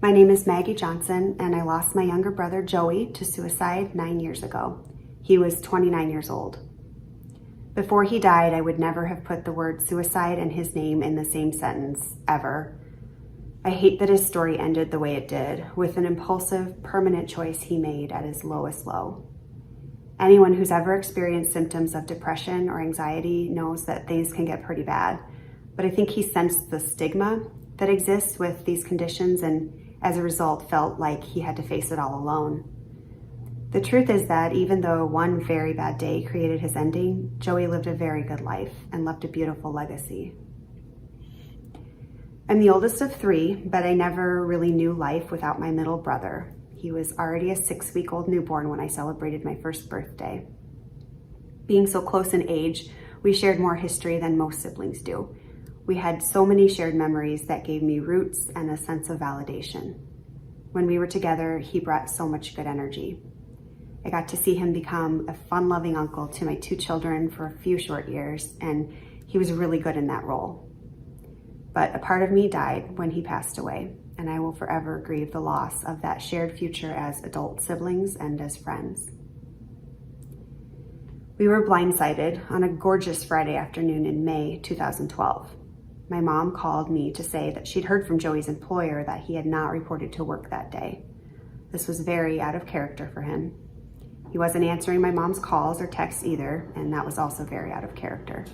My name is Maggie Johnson, and I lost my younger brother Joey to suicide 9 years ago. He was 29 years old. Before he died, I would never have put the word suicide and his name in the same sentence, ever. I hate that his story ended the way it did, with an impulsive, permanent choice he made at his lowest low. Anyone who's ever experienced symptoms of depression or anxiety knows that things can get pretty bad, but I think he sensed the stigma that exists with these conditions and as a result felt like he had to face it all alone. The truth is that even though one very bad day created his ending, Joey lived a very good life and left a beautiful legacy. I'm the oldest of 3, but I never really knew life without my middle brother. He was already a 6-week-old newborn when I celebrated my first birthday. Being so close in age, we shared more history than most siblings do. We had so many shared memories that gave me roots and a sense of validation. When we were together, he brought so much good energy. I got to see him become a fun-loving uncle to my 2 children for a few short years, and he was really good in that role. But a part of me died when he passed away, and I will forever grieve the loss of that shared future as adult siblings and as friends. We were blindsided on a gorgeous Friday afternoon in May 2012. My mom called me to say that she'd heard from Joey's employer that he had not reported to work that day. This was very out of character for him. He wasn't answering my mom's calls or texts either, and that was also very out of character.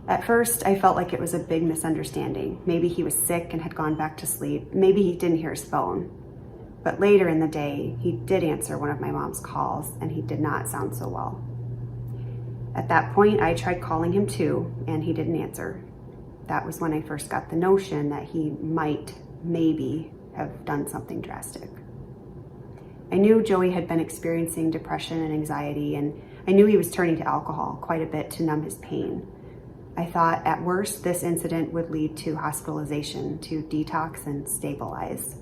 At first, I felt like it was a big misunderstanding. Maybe he was sick and had gone back to sleep. Maybe he didn't hear his phone. But later in the day, he did answer one of my mom's calls, and he did not sound so well. At that point, I tried calling him too, and he didn't answer. That was when I first got the notion that he might, maybe, have done something drastic. I knew Joey had been experiencing depression and anxiety, and I knew he was turning to alcohol quite a bit to numb his pain. I thought at worst this incident would lead to hospitalization to detox and stabilize.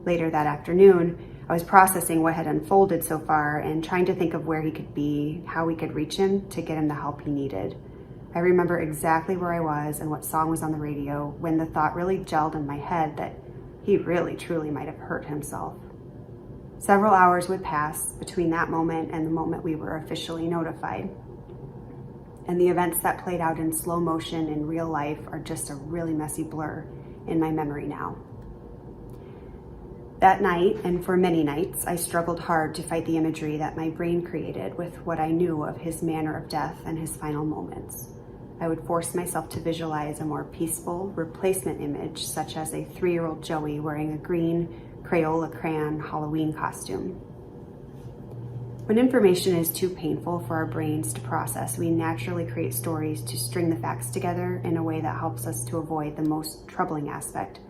Later that afternoon, I was processing what had unfolded so far and trying to think of where he could be, how we could reach him to get him the help he needed. I remember exactly where I was and what song was on the radio when the thought really gelled in my head that he really truly might have hurt himself. Several hours would pass between that moment and the moment we were officially notified. And the events that played out in slow motion in real life are just a really messy blur in my memory now. That night, and for many nights, I struggled hard to fight the imagery that my brain created with what I knew of his manner of death and his final moments. I would force myself to visualize a more peaceful replacement image, such as a 3-year-old Joey wearing a green Crayola crayon Halloween costume. When information is too painful for our brains to process, we naturally create stories to string the facts together in a way that helps us to avoid the most troubling aspect.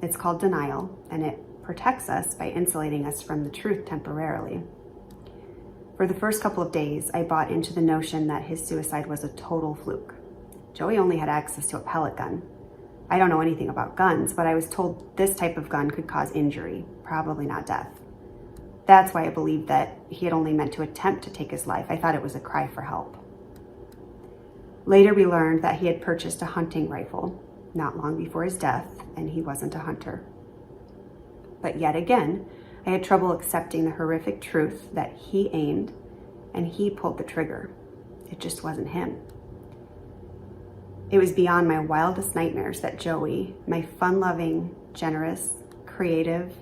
It's called denial, and it protects us by insulating us from the truth temporarily. For the first couple of days, I bought into the notion that his suicide was a total fluke. Joey only had access to a pellet gun. I don't know anything about guns, but I was told this type of gun could cause injury, probably not death. That's why I believed that he had only meant to attempt to take his life. I thought it was a cry for help. Later, we learned that he had purchased a hunting rifle not long before his death, and he wasn't a hunter. But yet again, I had trouble accepting the horrific truth that he aimed and he pulled the trigger. It just wasn't him. It was beyond my wildest nightmares that Joey, my fun-loving, generous, creative,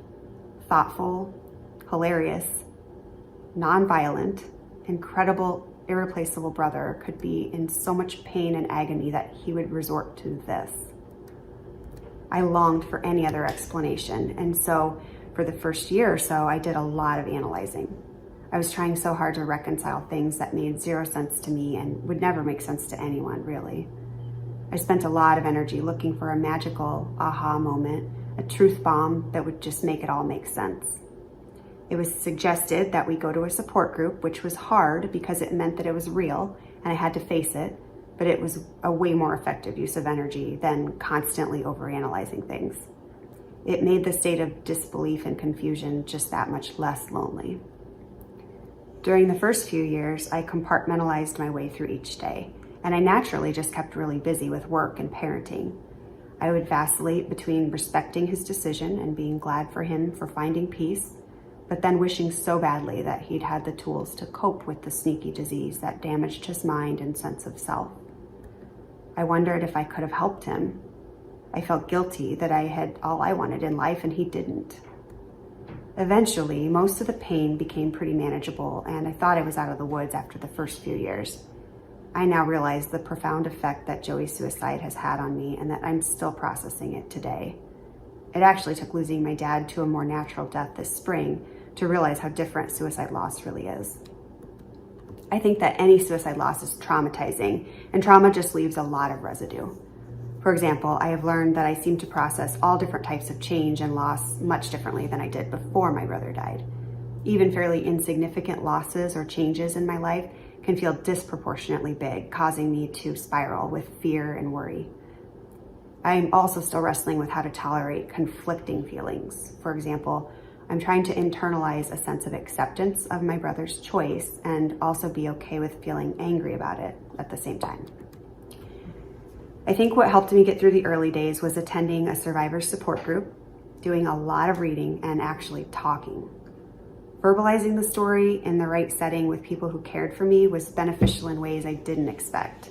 thoughtful, hilarious, non-violent, incredible, irreplaceable brother could be in so much pain and agony that he would resort to this. I longed for any other explanation, and so for the first year or so, I did a lot of analyzing. I was trying so hard to reconcile things that made 0 sense to me and would never make sense to anyone, really. I spent a lot of energy looking for a magical aha moment, a truth bomb that would just make it all make sense. It was suggested that we go to a support group, which was hard because it meant that it was real and I had to face it, but it was a way more effective use of energy than constantly overanalyzing things. It made the state of disbelief and confusion just that much less lonely. During the first few years, I compartmentalized my way through each day, and I naturally just kept really busy with work and parenting. I would vacillate between respecting his decision and being glad for him for finding peace, but then wishing so badly that he'd had the tools to cope with the sneaky disease that damaged his mind and sense of self. I wondered if I could have helped him. I felt guilty that I had all I wanted in life and he didn't. Eventually, most of the pain became pretty manageable, and I thought I was out of the woods after the first few years. I now realize the profound effect that Joey's suicide has had on me and that I'm still processing it today. It actually took losing my dad to a more natural death this spring to realize how different suicide loss really is. I think that any suicide loss is traumatizing, and trauma just leaves a lot of residue. For example, I have learned that I seem to process all different types of change and loss much differently than I did before my brother died. Even fairly insignificant losses or changes in my life can feel disproportionately big, causing me to spiral with fear and worry. I'm also still wrestling with how to tolerate conflicting feelings. For example, I'm trying to internalize a sense of acceptance of my brother's choice and also be okay with feeling angry about it at the same time. I think what helped me get through the early days was attending a survivor support group, doing a lot of reading, and actually talking. Verbalizing the story in the right setting with people who cared for me was beneficial in ways I didn't expect.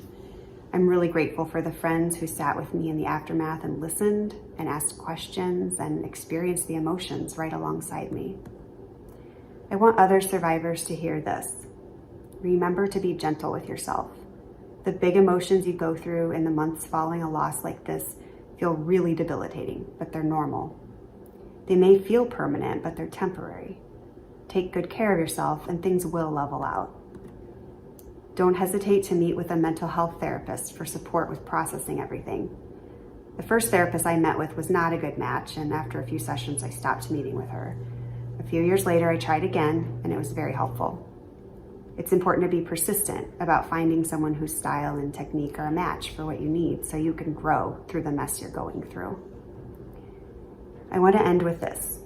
I'm really grateful for the friends who sat with me in the aftermath and listened and asked questions and experienced the emotions right alongside me. I want other survivors to hear this. Remember to be gentle with yourself. The big emotions you go through in the months following a loss like this feel really debilitating, but they're normal. They may feel permanent, but they're temporary. Take good care of yourself and things will level out. Don't hesitate to meet with a mental health therapist for support with processing everything. The first therapist I met with was not a good match, and after a few sessions, I stopped meeting with her. A few years later, I tried again, and it was very helpful. It's important to be persistent about finding someone whose style and technique are a match for what you need so you can grow through the mess you're going through. I want to end with this.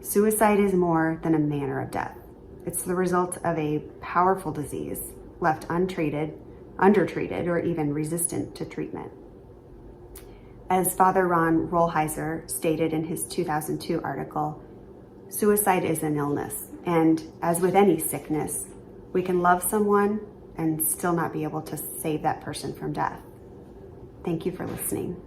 Suicide is more than a manner of death. It's the result of a powerful disease left untreated, undertreated, or even resistant to treatment. As Father Ron Rolheiser stated in his 2002 article, suicide is an illness, and as with any sickness, we can love someone and still not be able to save that person from death. Thank you for listening.